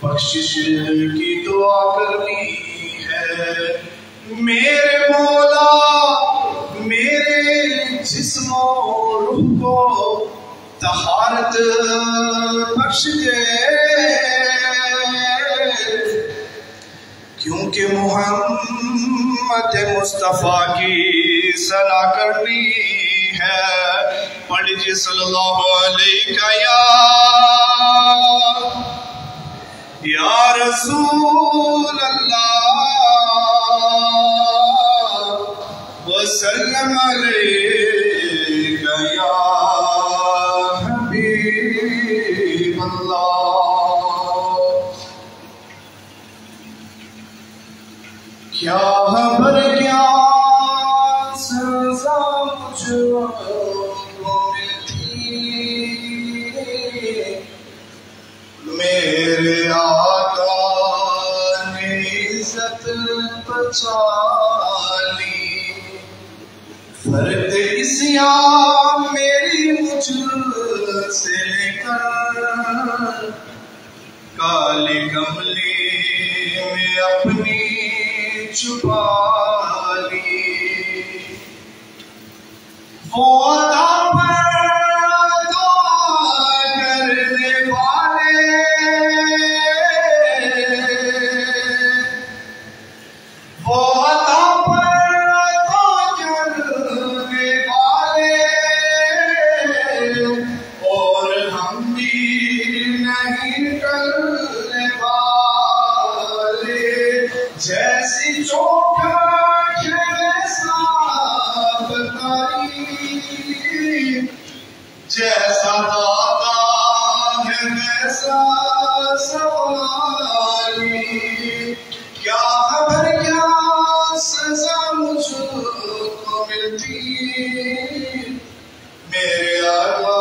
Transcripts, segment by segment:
بخشش کی دعا کرنی ہے میرے مولا، میرے جسم و روح کو طہارت بخش دے، کیونکہ محمد مصطفیٰ کی صلاح کرنی ہے۔ پڑھ لیجیے صلی اللہ علیہ یا رسول اللہ وسلم علیہ یا حبیب اللہ۔ کیا خبر کیا سزا مجھ کو ملتی، میرے آقا نے عزت بچا لی، فرد عصیان میری مجھ سے لے کر کالے کملی میں اپنی چھپا لی، وہ عطا پر عطا کرنے والے، وہ عطا پر عطا کرنے والے، اور ہم بھی نہیں ٹلنے والے، جیسی چوکھٹ ہے ویسا بتائی، جیسا داتا ہے ویسا سوالی، کیا خبر کیا سزا مجھ کو ملتی، میرے آقا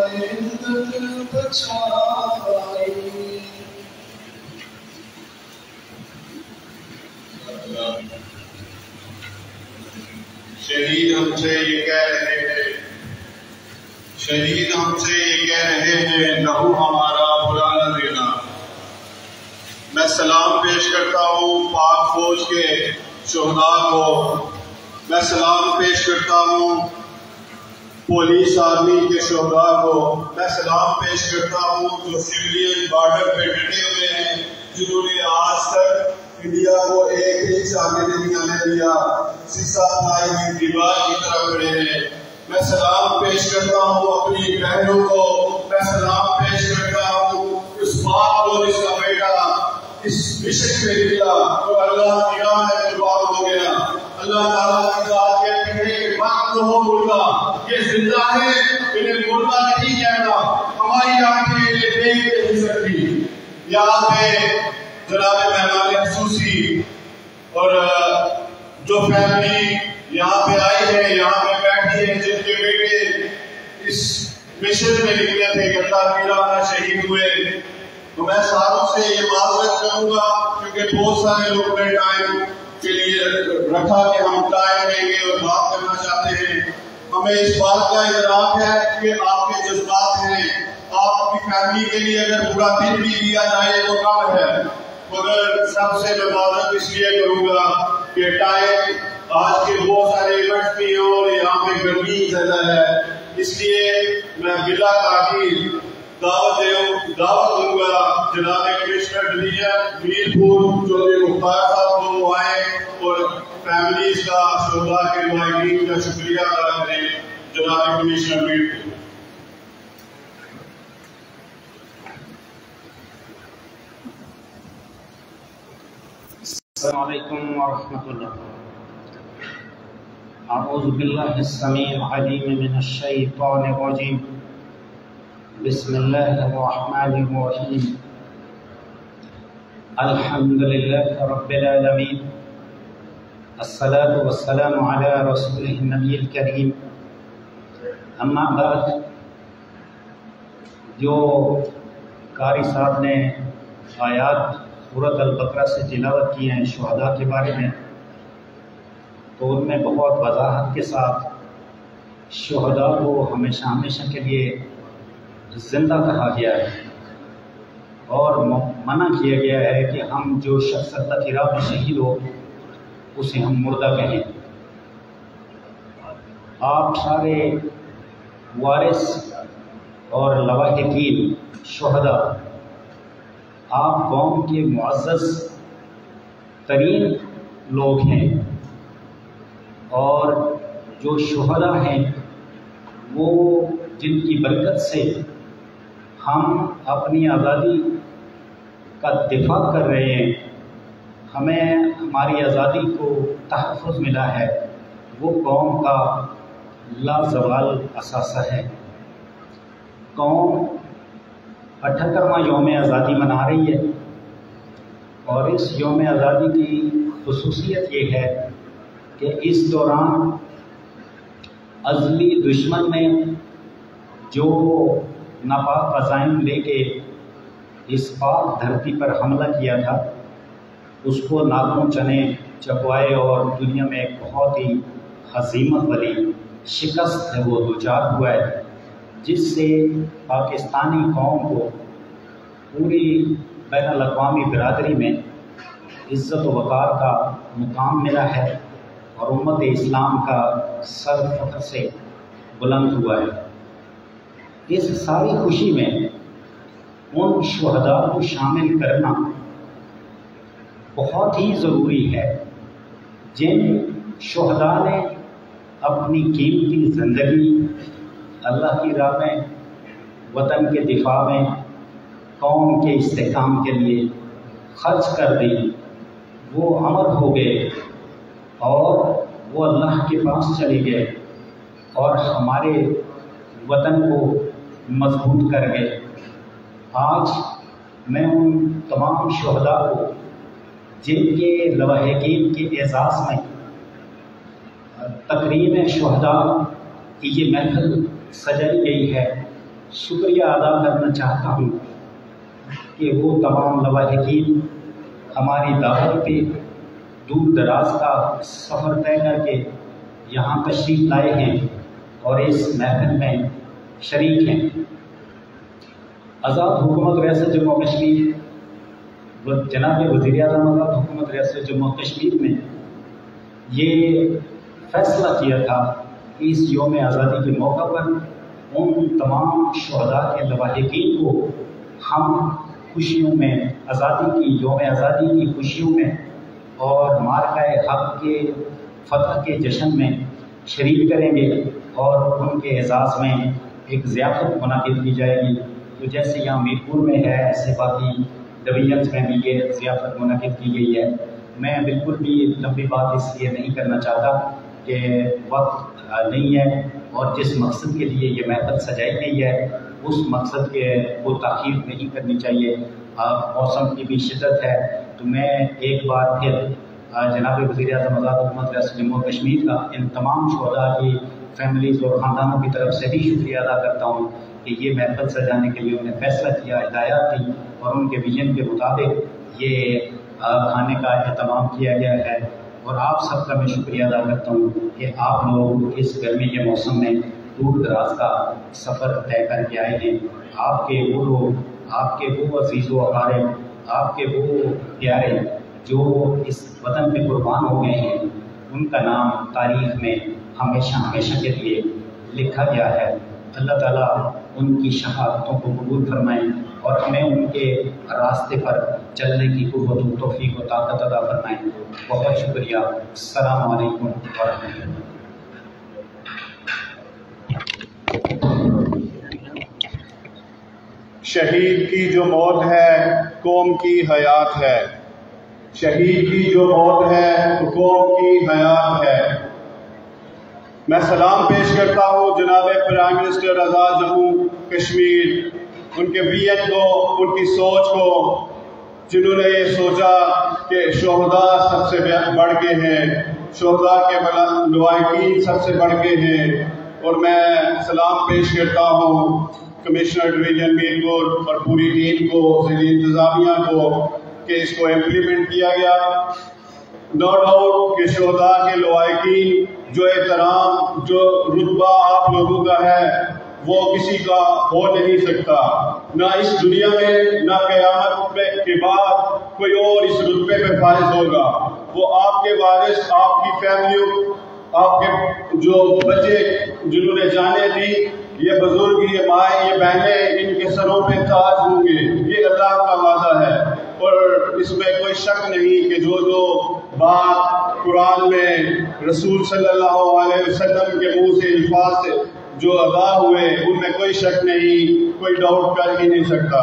نے عزت بچائی۔ شہید ہم سے یہ کہہ رہے ہیں، شہید ہم سے یہ کہہ رہے ہیں لہو ہمارا بھلا نہ دینا۔ میں سلام پیش کرتا ہوں پاک فوج کے شہداء کو، میں سلام پیش کرتا ہوں پولیس آرمی کے شہداء کو، میں سلام پیش کرتا ہوں جو سویلین بارڈر پہ ڈٹے ہوئے ہیں، جنہوں نے آج تک انڈیا کو ایک انچ آگے نہیں آنے دیا، سیسا اپنائی ہوئی دیوار کی طرف کھڑے ہیں۔ میں سلام پیش کرتا ہوں اپنی بہنوں کو، میں سلام پیش کرتا ہوں اس باپ کو جس کا بیٹا اس مشن میں نکلا تو اللہ کی راہ میں قربان ہو گیا۔ اللہ تعالیٰ کی ذات کہتی ہے کہ مت کہو مردہ، یہ زندہ ہے، انہیں مردہ نہیں کہنا، ہماری آنکھیں انہیں دیکھ نہیں سکتی۔ یہاں پہ جناب مہمان خصوصی اور جو فیملی یہاں پہ آئی ہے، یہاں پہ بیٹھی ہے، جن کے بیٹے اس مشن میں نکلے تھے کہ اللہ کی راہ میں شہید ہوئے، تو میں ساروں سے یہ معذرت کروں گا کیونکہ بہت سارے لوگ نے ٹائم کے لیے رکھا کہ ہم ٹائم دیں گے اور بات کرنا چاہتے ہیں۔ ہمیں اس بات کا ادراک ہے کہ آپ کے جذبات ہیں، آپ کی فیملی کے لیے اگر پورا دن بھی دیا جائے تو کم ہے، مگر سب سے میں معذرت اس لیے کروں گا کہ ٹائم آج کے بہت سارے ایونٹس بھی ہیں اور یہاں پہ گرمی زیادہ ہے، اس لیے میں بلا تاخیر دعوت دوں گا جناب کمشنر ڈویژن میرپور چودھری مختار صاحب کو وہ آئے اور فیملیز کا شہداء کے مائنین کا شکریہ ادا کریں۔ جناب کمشنر میرپور۔ السلام علیکم ورحمۃ اللہ۔ اعوذ باللہ السمیع العلیم من الشیطان الرجیم، بسم اللہ الرحمن الرحیم، الحمد للہ رب العالمین، الصلاة والسلام علی رسولہ النبی الکریم، اما بعد۔ جو قاری صاحب نے آیات سورۃ البقرہ سے تلاوت کی ہیں شہداء کے بارے میں، تو ان میں بہت وضاحت کے ساتھ شہداء کو ہمیشہ ہمیشہ کے لیے زندہ کہا گیا ہے، اور منع کیا گیا ہے کہ ہم جو شخص اللہ کی راہ میں شہید ہو اسے ہم مردہ کہیں۔ آپ سارے وارث اور لواحقین شہداء، آپ قوم کے معزز ترین لوگ ہیں، اور جو شہداء ہیں وہ جن کی برکت سے ہم اپنی آزادی کا دفاع کر رہے ہیں، ہمیں ہماری آزادی کو تحفظ ملا ہے، وہ قوم کا لازوال اثاثہ ہے۔ قوم 78واں یوم آزادی منا رہی ہے، اور اس یوم آزادی کی خصوصیت یہ ہے کہ اس دوران ازلی دشمن نے جو ناپاک عزائم لے کے اس پاک دھرتی پر حملہ کیا تھا اس کو ناکوں چنے چبوائے، اور دنیا میں ایک بہت ہی ہزیمت والی شکست ہے وہ دوچار ہوا ہے، جس سے پاکستانی قوم کو پوری بین الاقوامی برادری میں عزت و وقار کا مقام ملا ہے، اور امت اسلام کا سر فخر سے بلند ہوا ہے۔ اس ساری خوشی میں ان شہداء کو شامل کرنا بہت ہی ضروری ہے جن شہداء نے اپنی قیمتی زندگی اللہ کی راہ میں، وطن کے دفاع میں، قوم کے استحکام کے لیے خرچ کر دی، وہ امر ہو گئے اور وہ اللہ کے پاس چلے گئے اور ہمارے وطن کو مضبوط کر گئے۔ آج میں ان تمام شہداء کو جن کے لواحقین کے اعزاز میں تقریب شہداء کی یہ محفل سجائی گئی ہے، شکریہ ادا کرنا چاہتا ہوں کہ وہ تمام لواحقین ہماری دعوت پہ دور دراز کا سفر طے کر کے یہاں تشریف لائے ہیں اور اس محفل میں شریک ہیں۔ آزاد حکومت ریاست جموں کشمیر، جناب وزیر اعظم آزاد حکومت ریاست جموں کشمیر میں یہ فیصلہ کیا تھا کہ اس یوم آزادی کے موقع پر ان تمام شہداء کے لواحقین کو ہم خوشیوں میں، آزادی کی یوم آزادی کی خوشیوں میں اور مارکہ حق کے فتح کے جشن میں شریک کریں گے، اور ان کے اعزاز میں ایک ضیافت منعقد کی جائے گی۔ تو جیسے یہاں میرپور میں ہے ایسے باقی ڈویژنس میں بھی یہ ضیافت منعقد کی گئی ہے۔ میں بالکل بھی لمبی بات اس لیے نہیں کرنا چاہتا کہ وقت نہیں ہے، اور جس مقصد کے لیے یہ محفل سجائی گئی ہے اس مقصد کے کو تاخیر نہیں کرنی چاہیے۔ موسم کی بھی شدت ہے، تو میں ایک بار پھر جناب وزیر اعظم آزاد حکومت ریاست جموں کشمیر کا ان تمام شہداء کی فیملیز اور خاندانوں کی طرف سے بھی شکریہ ادا کرتا ہوں کہ یہ محفل سجانے کے لیے انہوں نے فیصلہ کیا، ہدایات دی، اور ان کے ویژن کے مطابق یہ کھانے کا اہتمام کیا گیا ہے۔ اور آپ سب کا میں شکریہ ادا کرتا ہوں کہ آپ لوگ اس گرمی کے موسم میں دور دراز کا سفر طے کر کے آئے ہیں۔ آپ کے وہ لوگ، آپ کے وہ عزیز و اقارب، آپ کے وہ پیارے جو اس وطن پہ قربان ہو گئے ہیں، ان کا نام تاریخ میں ہمیشہ ہمیشہ کے لیے لکھا گیا ہے۔ اللہ تعالیٰ ان کی شہادتوں کو قبول فرمائیں اور ہمیں ان کے راستے پر چلنے کی قوت و توفیق و طاقت عطا فرمائیں۔ بہت شکریہ۔ السلام علیکم ورحمۃ اللہ۔ شہید کی جو موت ہے قوم کی حیات ہے، شہید کی جو موت ہے تو قوم کی حیات ہے۔ میں سلام پیش کرتا ہوں جناب پرائم منسٹر آزاد جموں کشمیر، ان کے ویژن کو، ان کی سوچ کو، جنہوں نے یہ سوچا کہ شہداء سب سے بڑھ کے ہیں، شہداء کے لواحقین سب سے بڑھ کے ہیں۔ اور میں سلام پیش کرتا ہوں کمشنر ڈویژن میرپور اور پوری ٹیم کو، ضلعی انتظامیہ کو، کہ اس کو امپلیمنٹ کیا گیا۔ نو ڈاؤٹ کہ شہداء کے لواحقین جو احترام، جو رتبہ آپ لوگوں کا ہے، وہ کسی کا ہو نہیں سکتا، نہ اس دنیا میں نہ قیامت کے بعد کوئی اور اس رتبے پہ فائز ہوگا۔ وہ آپ کے وارث، آپ کی فیملیوں، آپ کے جو بچے جنہوں نے جانیں دی، یہ بزرگ، یہ مائیں، یہ بہنیں، ان کے سروں پہ تاج ہوں گے، یہ اللہ کا وعدہ ہے۔ اور اس میں کوئی شک نہیں کہ جو بات قرآن میں رسول صلی اللہ علیہ وسلم کے منہ سے الفاظ سے جو ادا ہوئے، ان میں کوئی شک نہیں، کوئی ڈاؤٹ کر ہی نہیں سکتا۔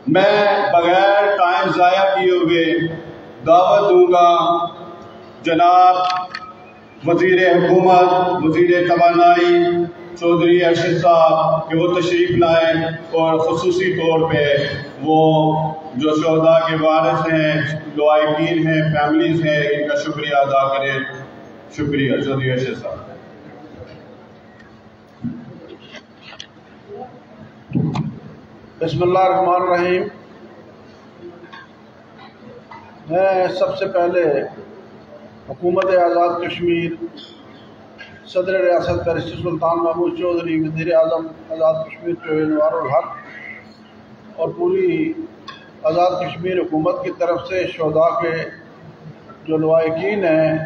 میں بغیر ٹائم ضائع کیے ہوئے دعوت دوں گا جناب وزیر حکومت، وزیر توانائی چودھری ارشد صاحب کہ وہ تشریف لائیں اور خصوصی طور پہ وہ جو شہداء کے وارث ہیں، لوائقین ہیں، فیملیز ہیں، ان کا شکریہ ادا کریں۔ شکریہ چودھری ارشد صاحب۔ بسم اللہ الرحمن الرحیم۔ میں سب سے پہلے حکومت آزاد کشمیر، صدر ریاست بیرسٹر سلطان محمود چودھری، وزیر اعظم آزاد کشمیر چودھری انوار الحق اور پوری آزاد کشمیر حکومت کی طرف سے شہداء کے جو لوائقین ہیں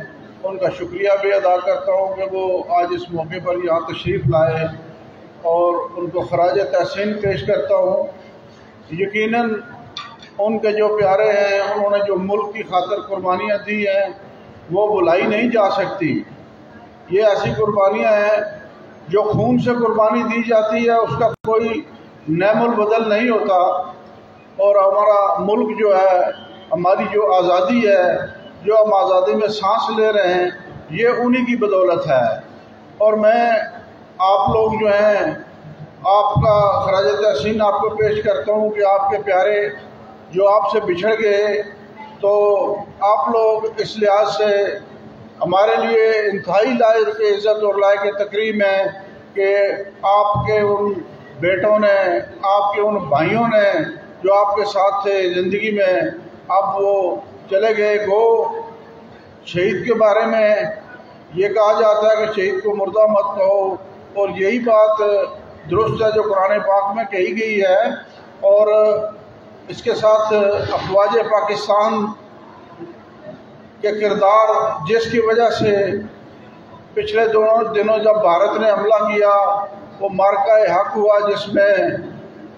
ان کا شکریہ بھی ادا کرتا ہوں کہ وہ آج اس موقع پر یہاں تشریف لائے اور ان کو خراج تحسین پیش کرتا ہوں۔ یقیناً ان کے جو پیارے ہیں، انہوں نے جو ملک کی خاطر قربانیاں دی ہیں وہ بھلائی نہیں جا سکتی۔ یہ ایسی قربانیاں ہیں جو خون سے قربانی دی جاتی ہے، اس کا کوئی نعم البدل نہیں ہوتا۔ اور ہمارا ملک جو ہے، ہماری جو آزادی ہے، جو ہم آزادی میں سانس لے رہے ہیں، یہ انہی کی بدولت ہے۔ اور میں آپ لوگ جو ہیں، آپ کا خراج تحسین آپ کو پیش کرتا ہوں کہ آپ کے پیارے جو آپ سے بچھڑ گئے، تو آپ لوگ اس لحاظ سے ہمارے لیے انتہائی لائق عزت اور لائق تکریم ہے کہ آپ کے ان بیٹوں نے، آپ کے ان بھائیوں نے جو آپ کے ساتھ تھے زندگی میں، اب وہ چلے گئے۔ گو شہید کے بارے میں یہ کہا جاتا ہے کہ شہید کو مردہ مت کہو، اور یہی بات درست ہے جو قرآن پاک میں کہی گئی ہے۔ اور اس کے ساتھ افواج پاکستان کے کردار، جس کی وجہ سے پچھلے دنوں جب بھارت نے حملہ کیا، وہ مارکہ حق ہوا جس میں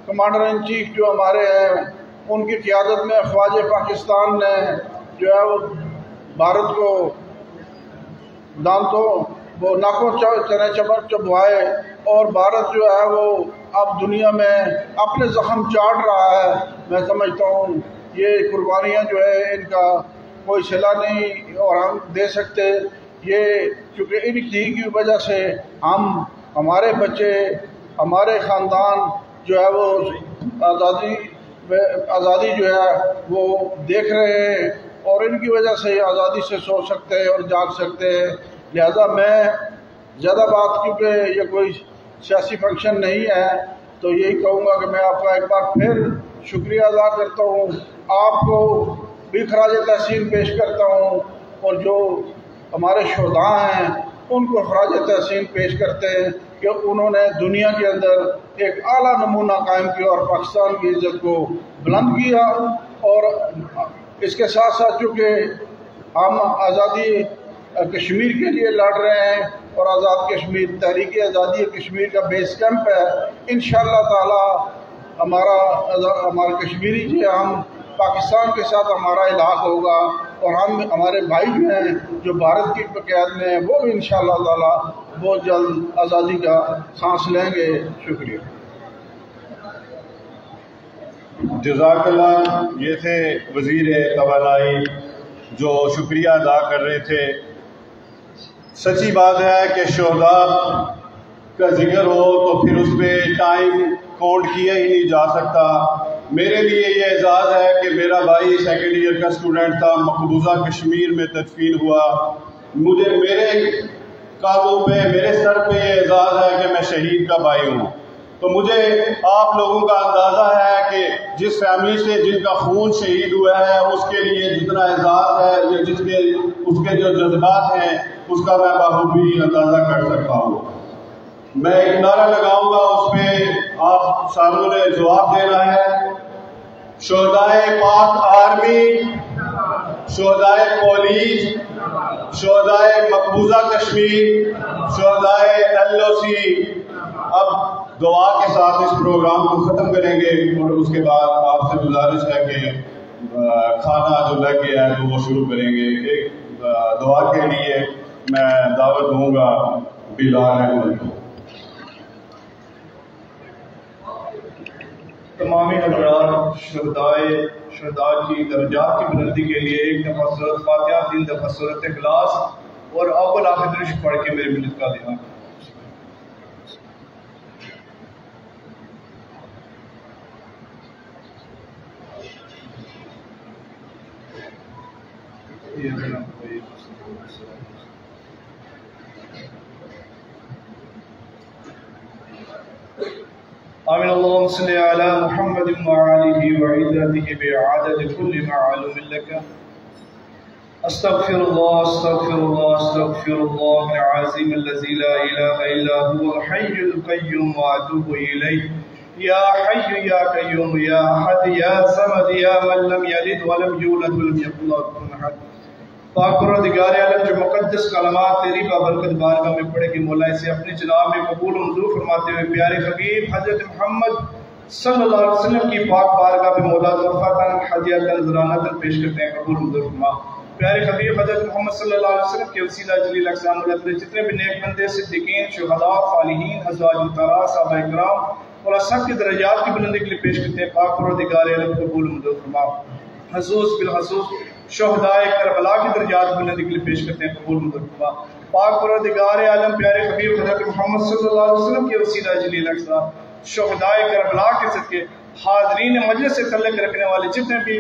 کمانڈر ان چیف جو ہمارے ہیں ان کی قیادت میں افواج پاکستان نے جو ہے وہ بھارت کو دانتوں وہ ناکوں چنے چمر چبوائے، اور بھارت جو ہے وہ اب دنیا میں اپنے زخم چاٹ رہا ہے۔ میں سمجھتا ہوں یہ قربانیاں جو ہے ان کا کوئی صلہ نہیں اور ہم دے سکتے، یہ چونکہ ان کی وجہ سے ہمارے بچے، ہمارے خاندان جو ہے وہ آزادی جو ہے وہ دیکھ رہے ہیں، اور ان کی وجہ سے آزادی سے سو سکتے ہیں اور جاگ سکتے ہیں۔ لہذا میں زیادہ بات، کیونکہ یہ کوئی سیاسی فنکشن نہیں ہے، تو یہی کہوں گا کہ میں آپ کا ایک بار پھر شکریہ ادا کرتا ہوں، آپ کو بھی خراج تحسین پیش کرتا ہوں، اور جو ہمارے شہداء ہیں ان کو خراج تحسین پیش کرتے ہیں کہ انہوں نے دنیا کے اندر ایک اعلیٰ نمونہ قائم کیا اور پاکستان کی عزت کو بلند کیا۔ اور اس کے ساتھ ساتھ چونکہ ہم آزادی کشمیر کے لیے لڑ رہے ہیں، اور آزاد کشمیر تحریک آزادی کشمیر کا بیس کیمپ ہے، انشاءاللہ تعالی ہمارا کشمیری جو ہم پاکستان کے ساتھ ہمارا الحاق ہوگا، اور ہمارے بھائی جو ہیں جو بھارت کی قیادت میں ہیں وہ بھی انشاءاللہ تعالی بہت جلد آزادی کا سانس لیں گے۔ شکریہ۔ جزاک اللہ۔ یہ تھے وزیر توانائی جو شکریہ ادا کر رہے تھے۔ سچی بات ہے کہ شہداء کا ذکر ہو تو پھر اس پہ ٹائم کاؤنٹ کیا ہی نہیں جا سکتا۔ میرے لیے یہ اعزاز ہے کہ میرا بھائی سیکنڈ ایئر کا اسٹوڈنٹ تھا، مقبوضہ کشمیر میں تدفین ہوا، میرے کاندھوں پہ، میرے سر پہ یہ اعزاز ہے کہ میں شہید کا بھائی ہوں۔ تو مجھے آپ لوگوں کا اندازہ ہے کہ جس فیملی سے جن کا خون شہید ہوا ہے اس کے لیے جتنا اعزاز ہے یا اس کے جو جذبات ہیں اس کا میں بخوبی اندازہ کر سکتا ہوں۔ میں ایک نعرہ لگاؤں گا، اس پہ آپ ساروں نے جواب دینا ہے۔ شہدائے پاک آرمی، شہدائے پولیس، شہدائے مقبوضہ کشمیر، شہدائے LOC اب دعا کے ساتھ اس پروگرام کو ختم کریں گے، اور اس کے بعد آپ سے گزارش ہے کہ کھانا جو لگ گیا ہے وہ شروع کریں گے۔ ایک دعا کے لیے میں دعوت دوں گا بلال احمد کو۔ تمام حضرات شہداء کی درجات کی بلندی کے لیے ایک دفعہ سورۃ فاتحہ، 3 دفعہ سورۃ اخلاص اور اول آخر درود پڑھ کے میرے ملت کا دھیان۔ آمین اللهم صل على محمد وآله وعترته بعدد كل معلوم لك استغفر الله استغفر الله استغفر الله العظيم الذي لا إله إلا هو الحي القيوم وأتوب إليه يا حي يا قيوم يا أحد يا صمد يا من لم يلد ولم يولد ولم يكن له كفوا أحد۔ پاک پروردگار عالم جو مقدس کلمات تیری بابرکت بارگاہ میں پڑھے گی، مولا اسے اپنے جناب میں قبول و منظور فرماتے ہوئے پیارے حبیب حضرت محمد صلی اللہ علیہ وسلم کی پاک بارگاہ میں مولا تحفۃً ہدیۃً نذرانۃً پیش کرتے ہیں، قبول و منظور فرما۔ پیارے حبیب حضرت محمد صلی اللہ علیہ وسلم کے وسیلہ جلیل اقسام اللہ جتنے بھی نیک بندے صدیقین، شہداء، صالحین، ازواج مطہرات، صحابہ کرام اور سب کی درجات کی بلندی کے لیے پیش کرتے ہیں، پاک پروردگار عالم قبول و منظور فرما۔ خصوص بالخصوص شہدائے کربلا کی درجات بلندی کے لیے پیش کرتے ہیں، قبول منظور فرما۔ پاک پروردگار عالم پیارے حبیب حضرت محمد صلی اللہ علیہ وسلم کے وسیلہ جلیل اقسام شہدائے کربلا کے صدقے حاضرین مجلس سے تعلق رکھنے والے جتنے بھی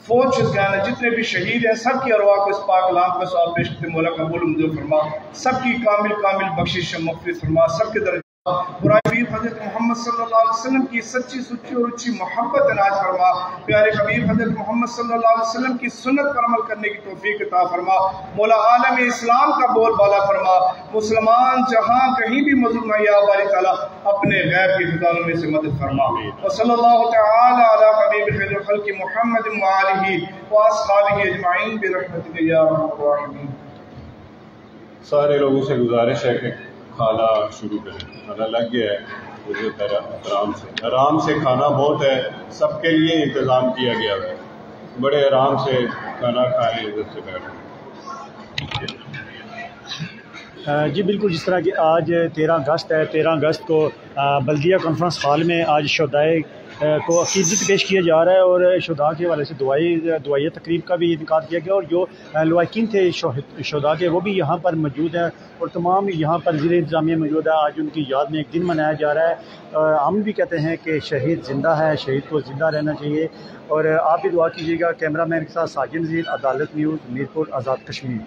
فوج شدگان ہیں، جتنے بھی شہید ہیں، سب کی ارواح کو اس پاک کلام کا سوال پیش کرتے ہیں، مولا قبول منظور فرما۔ سب کی کامل بخشش مغفرت فرما، سب کے درجات برائے حبیب حضرت محمد صلی اللہ علیہ وسلم کی سچی سچی اور اچھی محبت عنایت فرما۔ پیارے حبیب حضرت محمد صلی اللہ علیہ وسلم کی سنت پر عمل کرنے کی توفیق عطا فرما۔ مولا عالم اسلام کا بول بالا فرما، مسلمان جہاں کہیں بھی مظلوم ہے یا باری تعالیٰ اپنے غیب کی خزانوں میں سے مدد فرما۔ وصلی اللہ تعالی علی حبیب خیر الخلق محمد وآلہ واصحابہ اجمعین برحمتک یا ارحم الراحمین۔ سارے لوگوں سے گزارش ہے کہ کھانا شروع کریں، کھانا لگ گیا ہے، آرام سے کھانا بہت ہے، سب کے لیے انتظام کیا گیا ہے، بڑے آرام سے کھانا کھائیں عزت سے بیٹھیں۔ جی بالکل، جس طرح کہ آج 13 اگست ہے، 13 اگست کو بلدیہ کانفرنس ہال میں آج شہدائے کو عقیدت پیش کیا جا رہا ہے، اور شہداء کے حوالے سے دعائیہ تقریب کا بھی انعقاد کیا گیا، اور جو لواحقین تھے شہداء کے وہ بھی یہاں پر موجود ہیں، اور تمام یہاں پر ضلع انتظامیہ موجود ہے۔ آج ان کی یاد میں ایک دن منایا جا رہا ہے۔ ہم بھی کہتے ہیں کہ شہید زندہ ہے، شہید کو زندہ رہنا چاہیے، اور آپ بھی دعا کیجیے گا۔ کیمرہ مین کے ساتھ ساجد نذیر، عدالت نیوز، میرپور، آزاد کشمیر۔